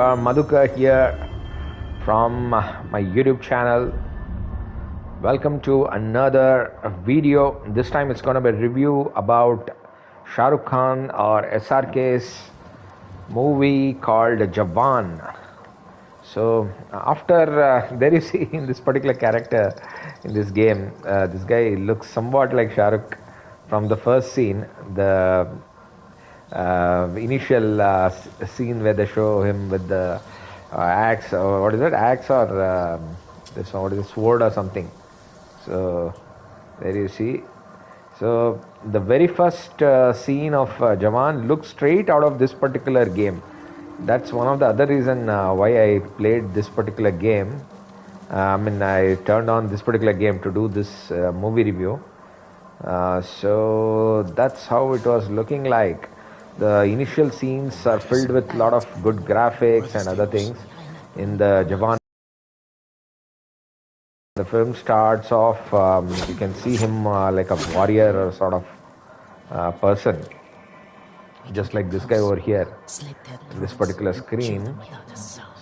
Madhukar here from my YouTube channel. Welcome to another video. This time it's going to be a review about Shah Rukh Khan or SRK's movie called Jawan. So after there you see in this particular character in this game, this guy looks somewhat like Shah Rukh from the first scene. The initial scene where they show him with the axe, or what is it, axe or this, what is it, sword or something. So there you see. So the very first scene of Jawan looks straight out of this particular game. That's one of the other reason why I played this particular game. I turned on this particular game to do this movie review. So that's how it was looking like. The initial scenes are filled with a lot of good graphics and other things. In the Jawan, the film starts off, you can see him like a warrior or sort of person, just like this guy over here, in this particular screen.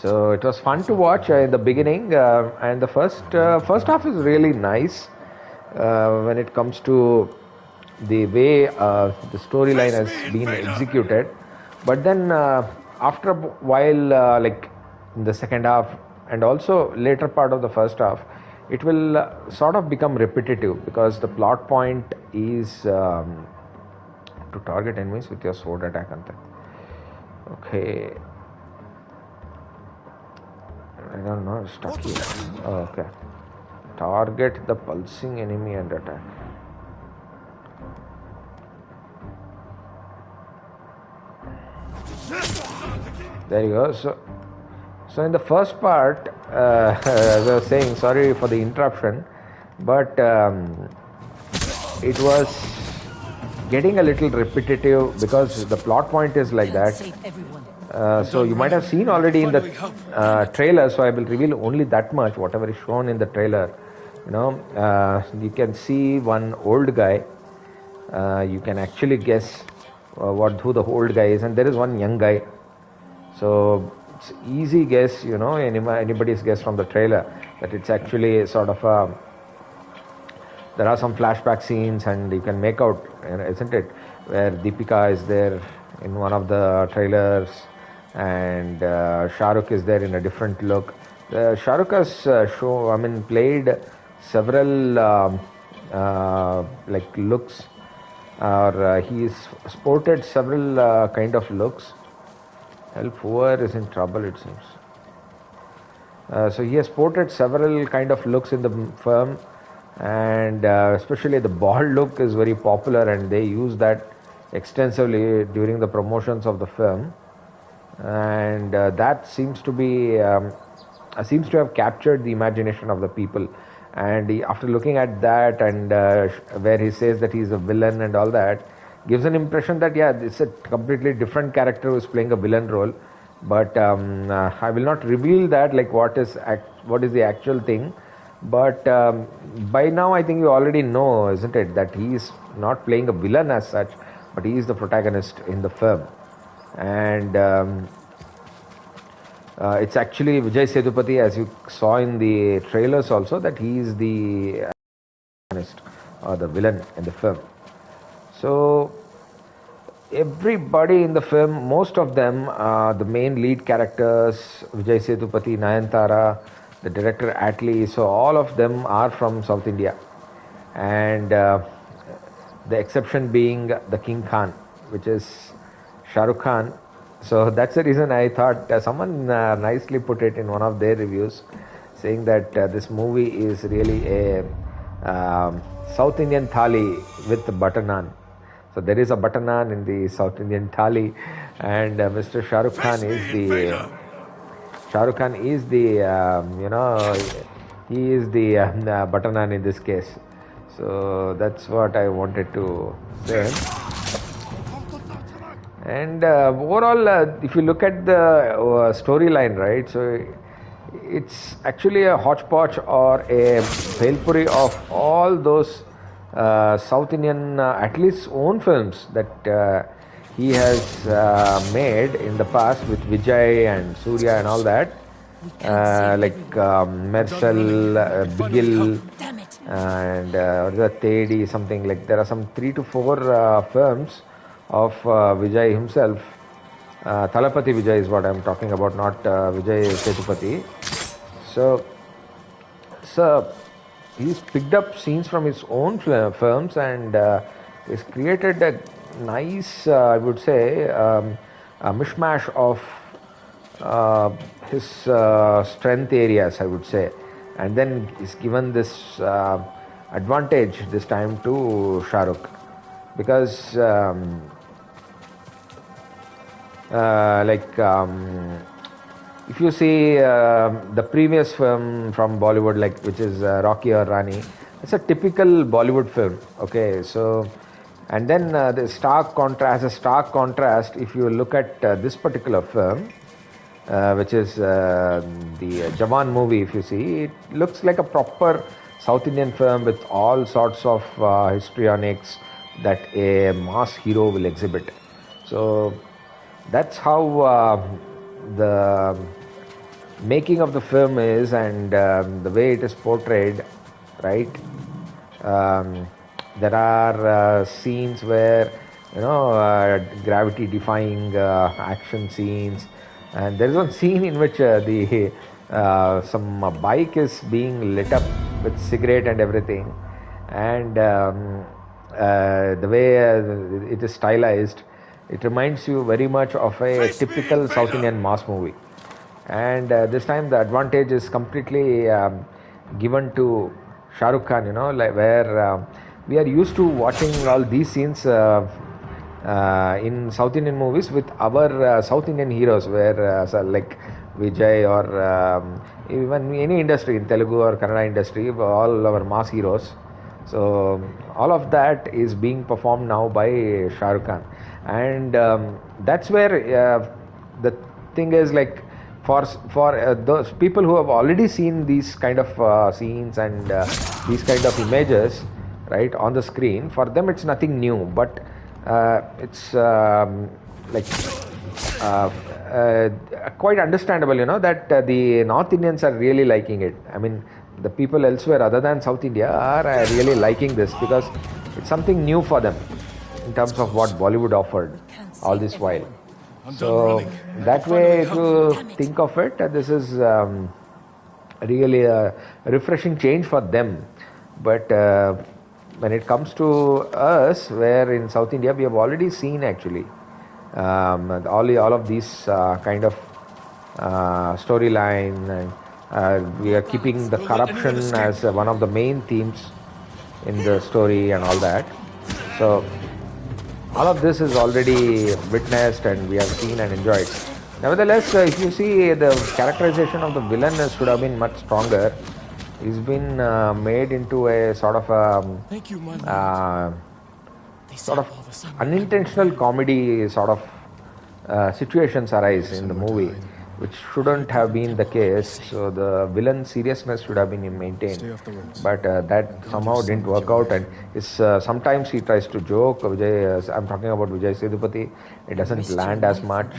So it was fun to watch in the beginning, and the first half is really nice when it comes to the way the storyline has been executed. But then after a while, like in the second half and also later part of the first half, it will sort of become repetitive, because the plot point is to target enemies with your sword attack. Okay, I don't know, stuck here. Oh, okay, target the pulsing enemy and attack. There you go. So in the first part, as I was saying, sorry for the interruption, but it was getting a little repetitive because the plot point is like that. So you might have seen already in the trailer, so I will reveal only that much, whatever is shown in the trailer. You can see one old guy. You can actually guess who the old guy is, and there is one young guy. So it's easy guess, anybody's guess from the trailer, that it's actually sort of there are some flashback scenes, and you can make out, isn't it, where Deepika is there in one of the trailers, and Shah Rukh is there in a different look. Shah Rukh has played several like looks, or he's sported several kind of looks. Help whoever is in trouble, it seems. So he has sported several kind of looks in the film, and especially the bald look is very popular, and they use that extensively during the promotions of the film, and that seems to have captured the imagination of the people. And after looking at that, and where he says that he's a villain and all that, gives an impression that it's a completely different character who is playing a villain role. But I will not reveal that, like what is the actual thing. But by now I think you already know, isn't it, that he is not playing a villain as such, but he is the protagonist in the film. And it's actually Vijay Sethupathi, as you saw in the trailers also, that he is the protagonist or the villain in the film. So everybody in the film, most of them, the main lead characters, Vijay Sethupathi, Nayanthara, the director Atlee, so all of them are from South India, and the exception being the King Khan, which is Shah Rukh Khan. So that's the reason I thought someone nicely put it in one of their reviews, saying that this movie is really a South Indian thaali with butter naan. So there is a butter naan in the South Indian thaali, and Mr. Shah Rukh Khan is the he is the butter naan in this case. So that's what I wanted to say. And overall, if you look at the storyline, right, so it's actually a hodgepodge or a bhelpuri of all those South Indian, at least own films that he has made in the past with Vijay and Surya and all that, like Mersal, Bigil, and the Tedi, something like. There are some 3 to 4 films of Vijay himself. Thalapathy Vijay is what I'm talking about, not Vijay Sethupathi. So he's picked up scenes from his own films and he's created a nice, I would say, a mishmash of his strength areas, I would say, and then he's given this advantage this time to Shah Rukh, because if you see the previous film from Bollywood, like which is Rocky or Rani, it's a typical Bollywood film. Okay, so and then the stark contrast, if you look at this particular film, which is the Jawan movie, if you see, it looks like a proper South Indian film with all sorts of histrionics that a mass hero will exhibit. So that's how the making of the film is, and the way it is portrayed, right? There are scenes where, gravity defying action scenes, and there is one scene in which some bike is being lit up with cigarette and everything, and the way it is stylized, it reminds you very much of a typical South Indian mass movie. And this time the advantage is completely given to Shah Rukh Khan, where we are used to watching all these scenes in South Indian movies with our South Indian heroes, where like Vijay or even any industry, in Telugu or Kannada industry, all our mass heroes. So all of that is being performed now by Shah Rukh Khan, and that's where the thing is, like, for those people who have already seen these kind of scenes and these kind of images, right, on the screen, for them it's nothing new, but it's quite understandable, that the North Indians are really liking it. I mean, the people elsewhere other than South India are really liking this, because it's something new for them in terms of what Bollywood offered all this while. So that way, if you think of it, this is really a refreshing change for them. But when it comes to us, where in South India we have already seen actually all of these kind of storyline, and we are keeping the corruption as one of the main themes in the story and all that. So all of this is already witnessed and we have seen and enjoyed. Nevertheless, if you see, the characterization of the villain should have been much stronger. He's been made into a sort of unintentional comedy sort of situations arise in the movie, which shouldn't have been the case. So the villain seriousness should have been maintained, but that somehow didn't work out. And sometimes he tries to joke. Vijay, I'm talking about Vijay Sethupathi. It doesn't land as much,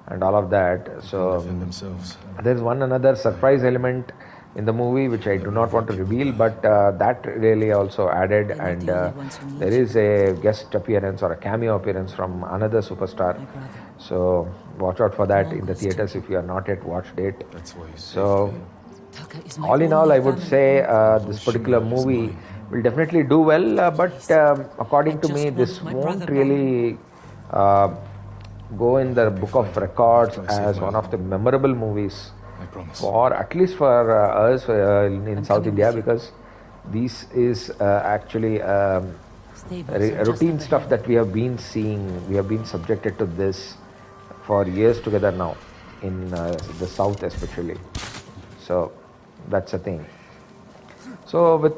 and all of that. So there's another surprise element in the movie which I do not want to reveal, but that really also added, and there is a guest appearance or a cameo appearance from another superstar. So watch out for that in the theaters if you are not yet watched it. So all in all, I would say this particular movie will definitely do well, but according to me, this won't really go in the book of records as one of the memorable movies, for at least for us in South India, because this is actually routine stuff that we have been seeing. We have been subjected to this for years together now in the South especially. So that's a thing. So with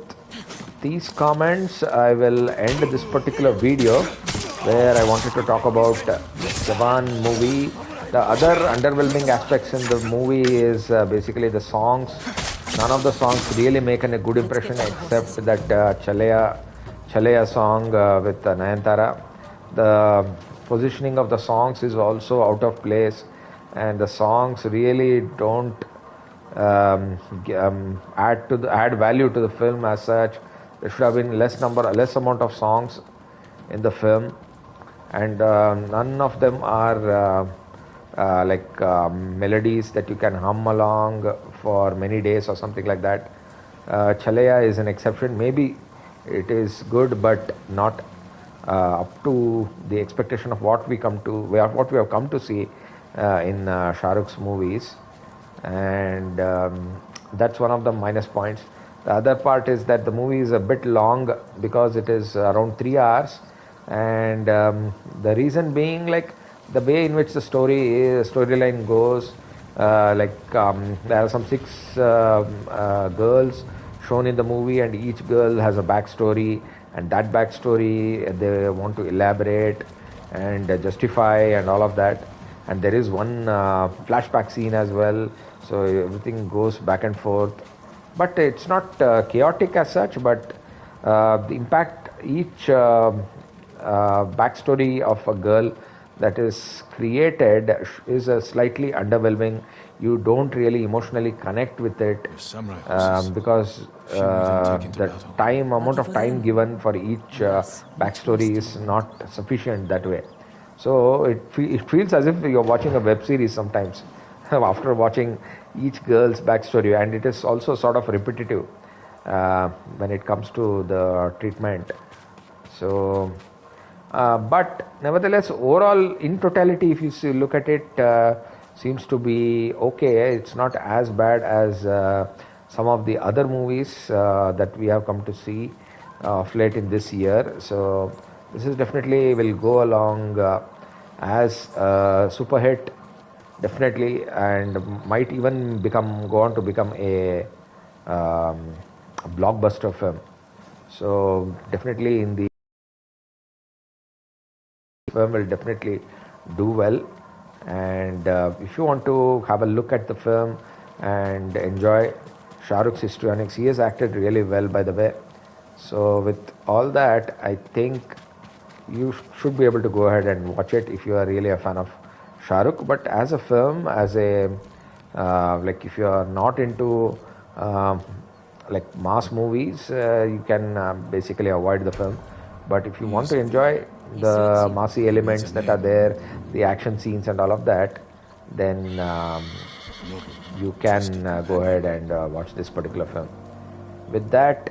these comments, I will end this particular video where I wanted to talk about Jawan movie. The other underwhelming aspects in the movie is basically the songs. None of the songs really make a good impression except that Chalaya song with Nayantara. The positioning of the songs is also out of place, and the songs really don't add value to the film as such. There should have been less amount of songs in the film, and none of them are melodies that you can hum along for many days or something like that. Chalaya is an exception. Maybe it is good, but not up to the expectation of what we have come to see in Shah Rukh's movies, and that's one of the minus points. The other part is that the movie is a bit long because it is around 3 hours, and the reason being, like, the way in which the storyline goes, there are some 6 girls shown in the movie, and each girl has a backstory, and that backstory they want to elaborate and justify and all of that. And there is one flashback scene as well, so everything goes back and forth, but it's not chaotic as such, but the impact, each backstory of a girl that is created is slightly underwhelming. You don't really emotionally connect with it because the amount of time given for each backstory is not sufficient that way. So it feels as if you're watching a web series sometimes after watching each girl's backstory, and it is also sort of repetitive when it comes to the treatment. So but nevertheless, overall, in totality, if you look at it, seems to be okay. It's not as bad as some of the other movies that we have come to see of late in this year. So this is definitely will go along as a super hit, definitely, and might even go on to become a blockbuster film. So definitely in the film will definitely do well. And if you want to have a look at the film and enjoy Shah Rukh's histrionics, he has acted really well, by the way. So with all that, I think you should be able to go ahead and watch it if you are really a fan of Shah Rukh. But as a film, as a if you are not into mass movies, you can basically avoid the film. But if you want to enjoy the massy elements that are there, the action scenes and all of that, then you can go ahead and watch this particular film. With that,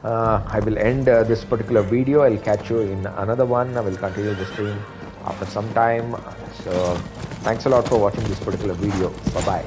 I will end this particular video. I'll catch you in another one. I will continue the stream after some time. So thanks a lot for watching this particular video. Bye bye.